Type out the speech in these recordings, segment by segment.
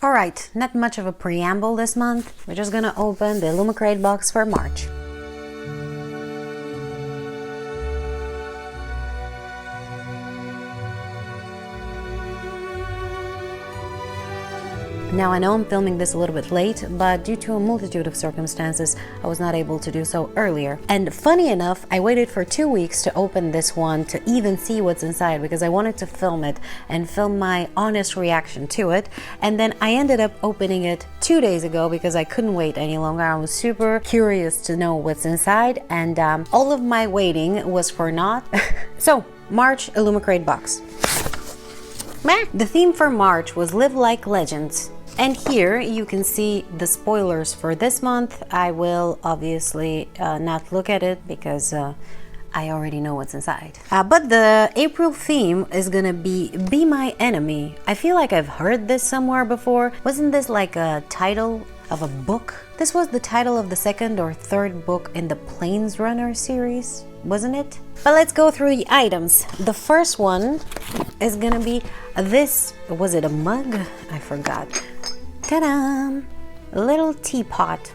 Alright, not much of a preamble this month. We're just gonna open the Illumicrate box for March. Now I know I'm filming this a little bit late, but due to a multitude of circumstances, I was not able to do so earlier. And funny enough, I waited for 2 weeks to open this one to even see what's inside because I wanted to film it and film my honest reaction to it. And then I ended up opening it 2 days ago because I couldn't wait any longer. I was super curious to know what's inside, and all of my waiting was for naught. So, March Illumicrate box. The theme for March was Live Like Legends. And here you can see the spoilers for this month. I will obviously not look at it because I already know what's inside. But the April theme is gonna be My Enemy. I feel like I've heard this somewhere before. Wasn't this like a title of a book? This was the title of the second or third book in the Plains Runner series, wasn't it? But let's go through the items. The first one is gonna be this, was it a mug? I forgot. Ta-da! A little teapot.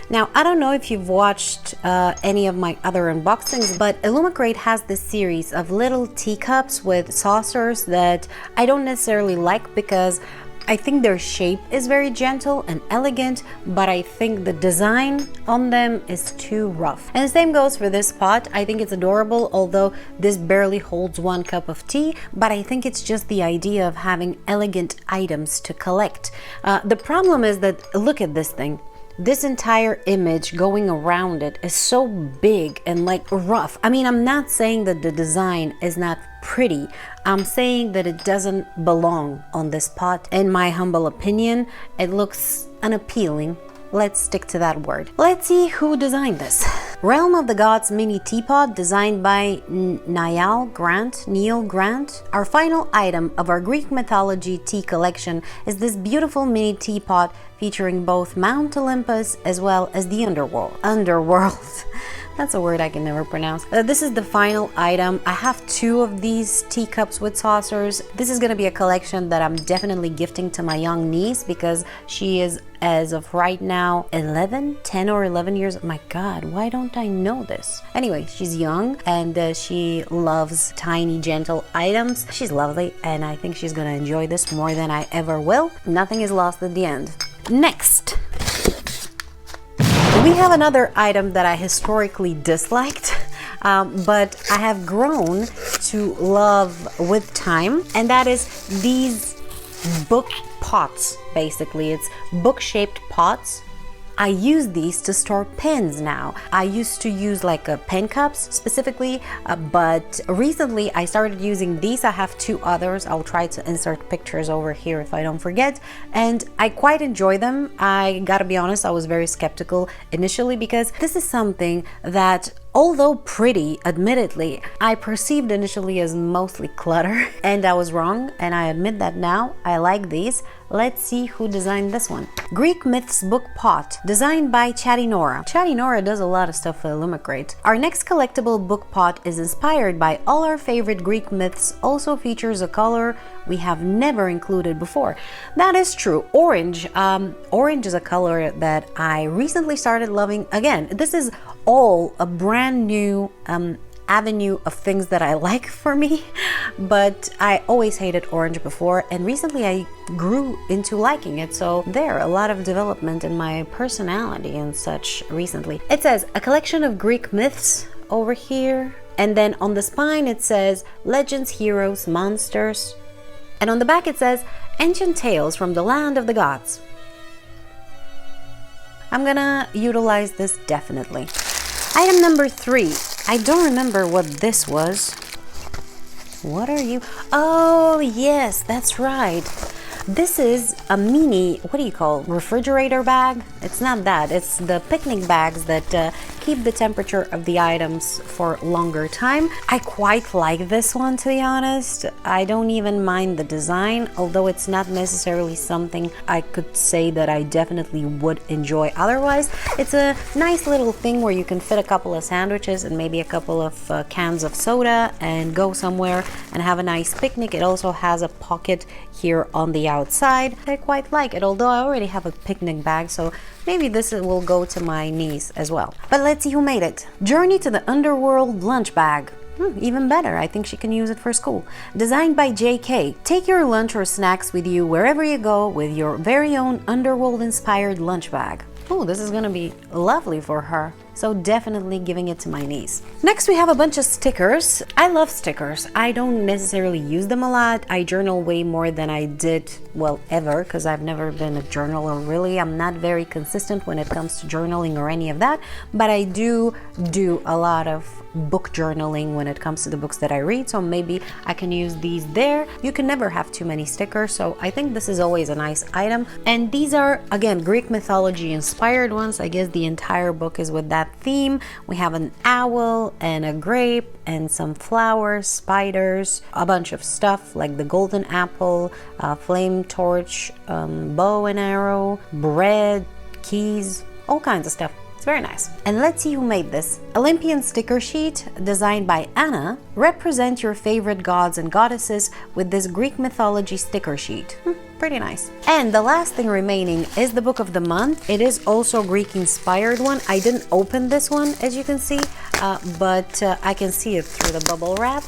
Now, I don't know if you've watched any of my other unboxings, but Illumicrate has this series of little teacups with saucers that I don't necessarily like because I think their shape is very gentle and elegant, but I think the design on them is too rough. And the same goes for this pot. I think it's adorable, although this barely holds 1 cup of tea, but I think it's just the idea of having elegant items to collect. The problem is that, look at this thing. This entire image going around it is so big and like rough. I mean, I'm not saying that the design is not pretty. I'm saying that it doesn't belong on this pot. In my humble opinion, it looks unappealing. Let's stick to that word. Let's see who designed this. Realm of the Gods mini teapot designed by Neil Grant. Our final item of our Greek mythology tea collection is this beautiful mini teapot featuring both Mount Olympus as well as the underworld. That's a word I can never pronounce. This is the final item. I have 2 of these teacups with saucers. This is gonna be a collection that I'm definitely gifting to my young niece because she is, as of right now, 10 or 11 years. My God, why don't I know this? Anyway, she's young and she loves tiny, gentle items. She's lovely and I think she's gonna enjoy this more than I ever will. Nothing is lost at the end. Next. We have another item that I historically disliked, but I have grown to love with time, and that is these book pots. Basically, it's book-shaped pots. I use these to store pens now. I used to use like pen cups specifically, but recently I started using these. I have 2 others. I'll try to insert pictures over here if I don't forget. And I quite enjoy them. I gotta be honest, I was very skeptical initially because this is something that, although pretty, admittedly, I perceived initially as mostly clutter, and I was wrong, and I admit that now. I like these. Let's see who designed this one. Greek Myths Book Pot, designed by Chatty Nora. Chatty Nora does a lot of stuff for Illumicrate. Our next collectible book pot is inspired by all our favorite Greek myths, also features a color we have never included before. That is true. Orange. Orange is a color that I recently started loving again. This is all a brand new avenue of things that I like for me, but I always hated orange before, and recently I grew into liking it. So there, a lot of development in my personality and such recently. It says a collection of Greek myths over here, and then on the spine it says legends, heroes, monsters, and on the back it says ancient tales from the land of the gods. I'm gonna utilize this definitely. Item number 3. I don't remember what this was. What are you? Oh, yes, that's right. This is a mini, what do you call, refrigerator bag? It's not that, it's the picnic bags that keep the temperature of the items for longer time. I quite like this one, to be honest. I don't even mind the design, although it's not necessarily something I could say that I definitely would enjoy otherwise. It's a nice little thing where you can fit a couple of sandwiches and maybe a couple of cans of soda and go somewhere and have a nice picnic. It also has a pocket here on the outside. I quite like it, although I already have a picnic bag, so maybe this will go to my niece as well. But let's see who made it. Journey to the Underworld lunch bag. Even better, I think she can use it for school. Designed by JK. Take your lunch or snacks with you wherever you go with your very own Underworld-inspired lunch bag. Oh, this is gonna be lovely for her. So definitely giving it to my niece. Next, we have a bunch of stickers. I love stickers. I don't necessarily use them a lot. I journal way more than I did, well, ever, because I've never been a journaler really. I'm not very consistent when it comes to journaling or any of that, but I do a lot of book journaling when it comes to the books that I read, so maybe I can use these there. You can never have too many stickers, so I think this is always a nice item. And these are, again, Greek mythology inspired ones. I guess the entire book is with that theme. We have an owl and a grape and some flowers, spiders, a bunch of stuff like the golden apple, flame torch, bow and arrow, bread, keys, all kinds of stuff. It's very nice. And let's see who made this. Olympian sticker sheet designed by Anna. Represent your favorite gods and goddesses with this Greek mythology sticker sheet. Pretty nice. And the last thing remaining is the book of the month. It is also a Greek inspired one. I didn't open this one, as you can see, but I can see it through the bubble wrap.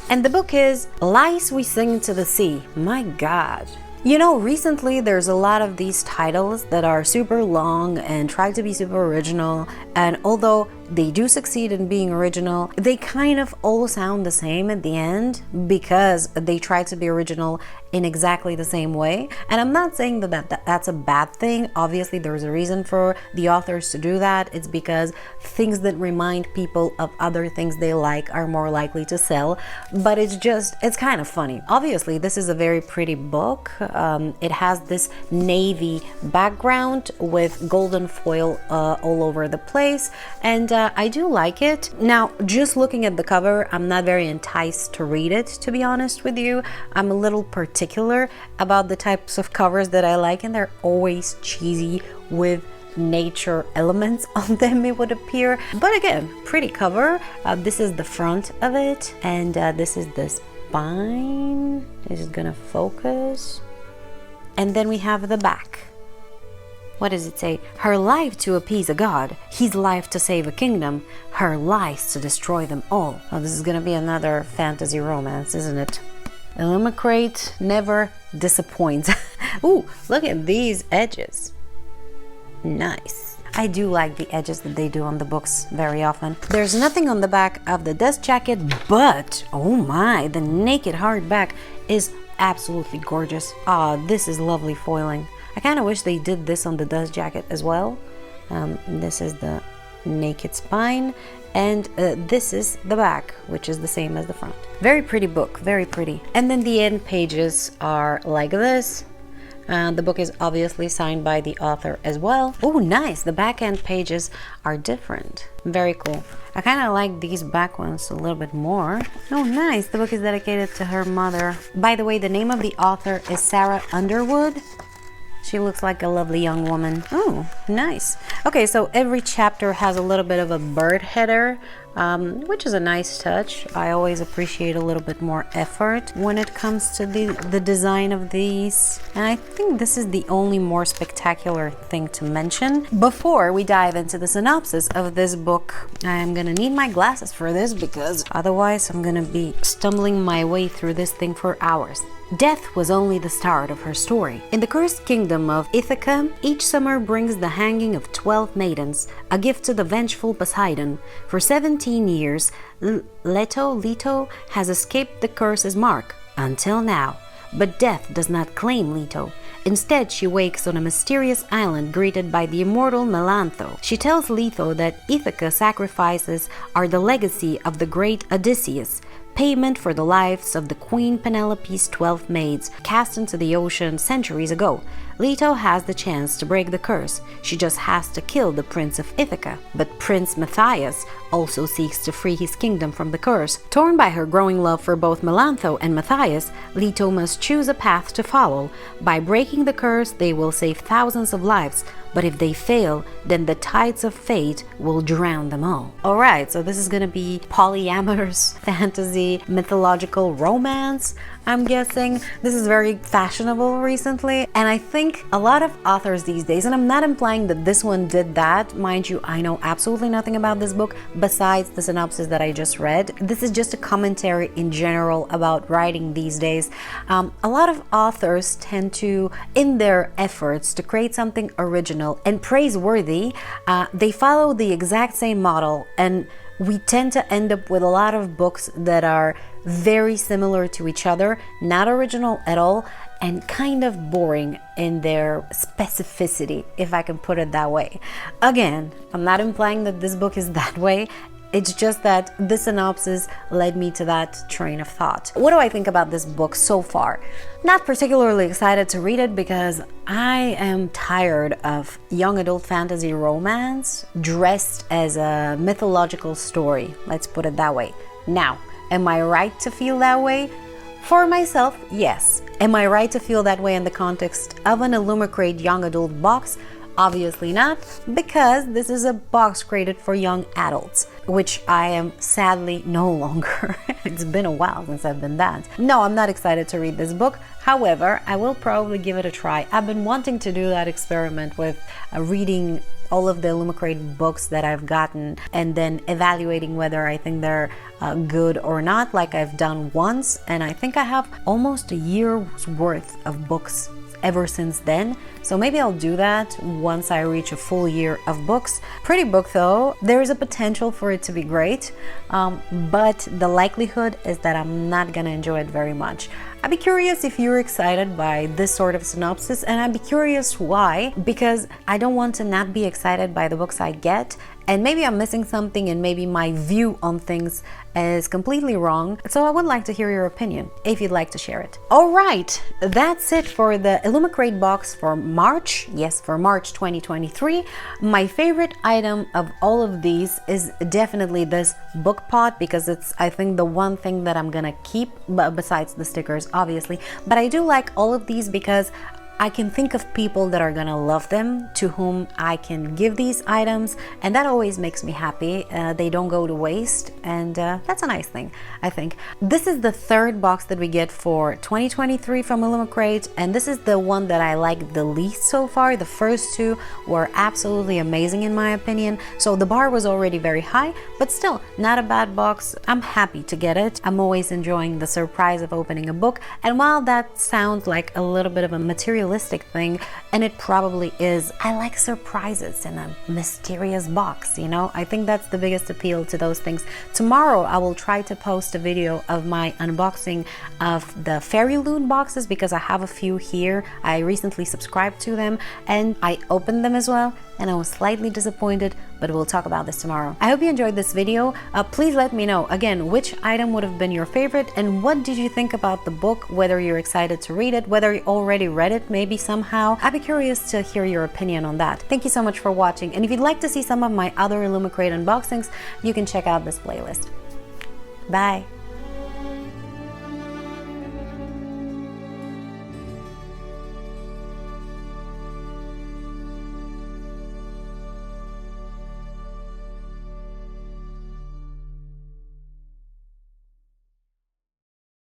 And the book is Lies We Sing to the Sea. My God. You know, recently there's a lot of these titles that are super long and try to be super original, and although they do succeed in being original, they kind of all sound the same at the end because they try to be original in exactly the same way. And I'm not saying that's a bad thing. Obviously, there's a reason for the authors to do that. It's because things that remind people of other things they like are more likely to sell. But it's kind of funny. Obviously, this is a very pretty book. It has this navy background with golden foil all over the place, and I do like it. Now, just looking at the cover, I'm not very enticed to read it, to be honest with you. I'm a little particular about the types of covers that I like, and they're always cheesy with nature elements on them, it would appear. But again, pretty cover. This is the front of it, and this is the spine. This is gonna focus. And then we have the back. What does it say? Her life to appease a god, his life to save a kingdom, her lies to destroy them all. Oh, this is gonna be another fantasy romance, isn't it? Illumicrate never disappoints. Ooh, look at these edges. Nice. I do like the edges that they do on the books very often. There's nothing on the back of the dust jacket, but oh my, the naked hardback is absolutely gorgeous. This is lovely foiling. I kind of wish they did this on the dust jacket as well. This is the naked spine, and this is the back, which is the same as the front. Very pretty book, very pretty. And then the end pages are like this. The book is obviously signed by the author as well. Oh, nice. The back end pages are different. Very cool. I kind of like these back ones a little bit more. Oh, nice. The book is dedicated to her mother. By the way, the name of the author is Sarah Underwood. She looks like a lovely young woman. Oh, nice. Okay, so every chapter has a little bit of a bird header, which is a nice touch. I always appreciate a little bit more effort when it comes to the design of these. And I think this is the only more spectacular thing to mention. Before we dive into the synopsis of this book, I'm gonna need my glasses for this because otherwise I'm gonna be stumbling my way through this thing for hours. Death was only the start of her story. In the cursed kingdom of Ithaca, each summer brings the hanging of 12 maidens, a gift to the vengeful Poseidon. For 17 years, Leto has escaped the curse's mark, until now. But death does not claim Leto. Instead, she wakes on a mysterious island greeted by the immortal Melantho. She tells Leto that Ithaca sacrifices are the legacy of the great Odysseus, payment for the lives of the Queen Penelope's 12 maids cast into the ocean centuries ago. Leto has the chance to break the curse. She just has to kill the Prince of Ithaca. But Prince Matthias also seeks to free his kingdom from the curse. Torn by her growing love for both Melantho and Matthias, Leto must choose a path to follow. By breaking the curse, they will save thousands of lives. But if they fail, then the tides of fate will drown them all. Alright, so this is gonna be polyamorous fantasy mythological romance. I'm guessing. This is very fashionable recently, and I think a lot of authors these days, and I'm not implying that this one did that, mind you, I know absolutely nothing about this book besides the synopsis that I just read. This is just a commentary in general about writing these days. A lot of authors tend to, in their efforts to create something original and praiseworthy, they follow the exact same model, and we tend to end up with a lot of books that are very similar to each other, not original at all, and kind of boring in their specificity, if I can put it that way. Again, I'm not implying that this book is that way. It's just that the synopsis led me to that train of thought. What do I think about this book so far? Not particularly excited to read it because I am tired of young adult fantasy romance dressed as a mythological story. Let's put it that way. Now, am I right to feel that way? For myself, yes. Am I right to feel that way in the context of an Illumicrate young adult box? Obviously not, because this is a box created for young adults, which I am sadly no longer. It's been a while since I've been that. No, I'm not excited to read this book. However, I will probably give it a try. I've been wanting to do that experiment with reading all of the Illumicrate books that I've gotten and then evaluating whether I think they're good or not, like I've done once. And I think I have almost a year's worth of books ever since then. So maybe I'll do that once I reach a full year of books. Pretty book though. There is a potential for it to be great, but the likelihood is that I'm not gonna enjoy it very much. I'd be curious if you're excited by this sort of synopsis, and I'd be curious why, because I don't want to not be excited by the books I get, and maybe I'm missing something and maybe my view on things is completely wrong. So I would like to hear your opinion if you'd like to share it. All right, that's it for the Illumicrate box for March. Yes, for March 2023. My favorite item of all of these is definitely this book pot, because it's, I think, the one thing that I'm gonna keep, besides the stickers, obviously. But I do like all of these because I can think of people that are gonna love them, to whom I can give these items, and that always makes me happy. They don't go to waste, and that's a nice thing, I think. This is the third box that we get for 2023 from Illumicrate, and this is the one that I like the least so far. The first two were absolutely amazing in my opinion, so the bar was already very high, but still not a bad box. I'm happy to get it. I'm always enjoying the surprise of opening a book, and while that sounds like a little bit of a materialistic thing, and it probably is, I like surprises in a mysterious box, you know? I think that's the biggest appeal to those things. Tomorrow I will try to post a video of my unboxing of the Fairy Loot boxes, because I have a few here. I recently subscribed to them and I opened them as well, and I was slightly disappointed, but we'll talk about this tomorrow. I hope you enjoyed this video. Please let me know, again, which item would have been your favorite, and what did you think about the book, whether you're excited to read it, whether you already read it maybe somehow. I'd be curious to hear your opinion on that. Thank you so much for watching, and if you'd like to see some of my other Illumicrate unboxings, you can check out this playlist. Bye!